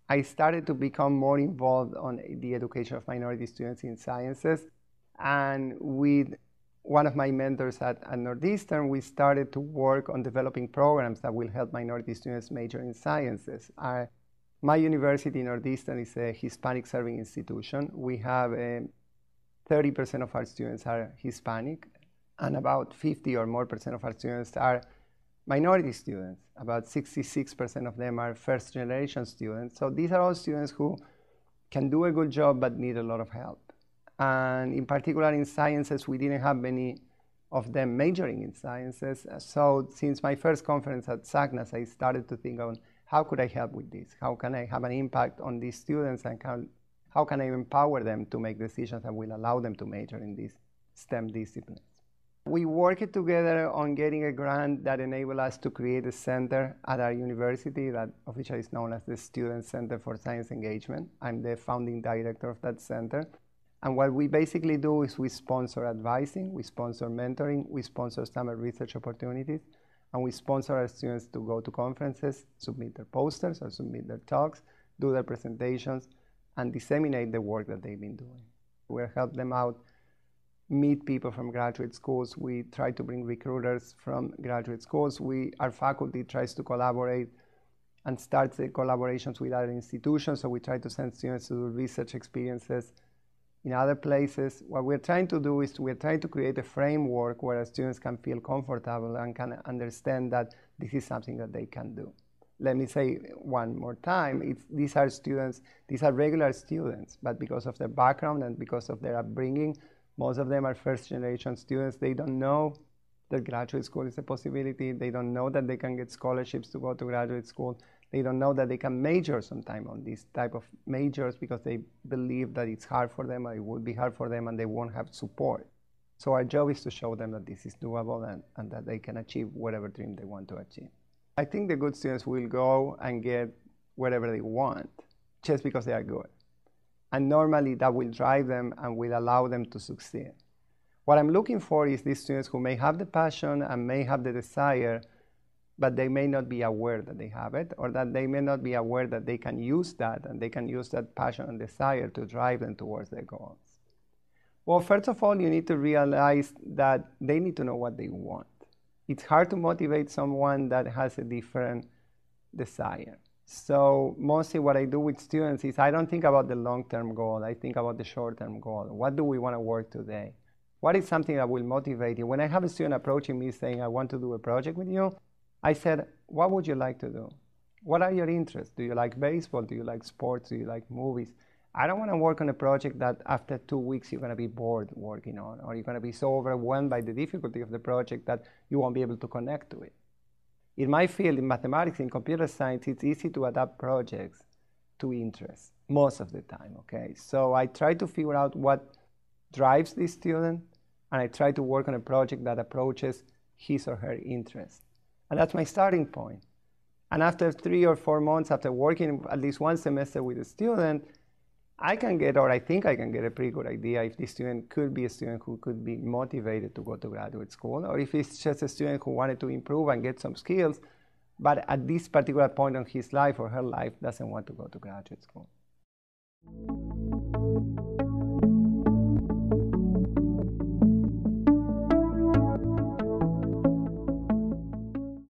I started to become more involved on the education of minority students in sciences. And with one of my mentors at Northeastern, we started to work on developing programs that will help minority students major in sciences. My university, Northeastern, is a Hispanic serving institution. We have 30% of our students are Hispanic, and about 50 or more percent of our students are minority students. About 66% of them are first-generation students. So these are all students who can do a good job but need a lot of help. And in particular in sciences, we didn't have many of them majoring in sciences. So since my first conference at SACNAS, I started to think on how could I help with this? How can I have an impact on these students, and how can I empower them to make decisions that will allow them to major in these STEM disciplines? We worked together on getting a grant that enabled us to create a center at our university that officially is known as the Student Center for Science Engagement. I'm the founding director of that center. And what we basically do is we sponsor advising, we sponsor mentoring, we sponsor summer research opportunities, and we sponsor our students to go to conferences, submit their posters or submit their talks, do their presentations, and disseminate the work that they've been doing. We'll help them out meet people from graduate schools. We try to bring recruiters from graduate schools. Our faculty tries to collaborate and starts the collaborations with other institutions. So we try to send students to do research experiences in other places. What we're trying to do is we're trying to create a framework where students can feel comfortable and can understand that this is something that they can do. Let me say one more time, these are regular students, but because of their background and because of their upbringing, most of them are first-generation students. They don't know that graduate school is a possibility. They don't know that they can get scholarships to go to graduate school. They don't know that they can major sometime on these type of majors because they believe that it's hard for them or it would be hard for them and they won't have support. So our job is to show them that this is doable and that they can achieve whatever dream they want to achieve. I think the good students will go and get whatever they want just because they are good. And normally that will drive them and will allow them to succeed. What I'm looking for is these students who may have the passion and may have the desire, but they may not be aware that they have it, or that they may not be aware that they can use that, and they can use that passion and desire to drive them towards their goals. Well, first of all, you need to realize that they need to know what they want. It's hard to motivate someone that has a different desire. So mostly what I do with students is I don't think about the long-term goal. I think about the short-term goal. What do we want to work today? What is something that will motivate you? When I have a student approaching me saying, I want to do a project with you, I said, what would you like to do? What are your interests? Do you like baseball? Do you like sports? Do you like movies? I don't want to work on a project that after 2 weeks you're going to be bored working on, or you're going to be so overwhelmed by the difficulty of the project that you won't be able to connect to it. In my field, in mathematics, in computer science, it's easy to adapt projects to interests most of the time, okay? So I try to figure out what drives this student, and I try to work on a project that approaches his or her interests. And that's my starting point. And after 3 or 4 months, after working at least one semester with a student, I can get, or I think I can get, a pretty good idea if this student could be a student who could be motivated to go to graduate school, or if it's just a student who wanted to improve and get some skills, but at this particular point in his life or her life doesn't want to go to graduate school.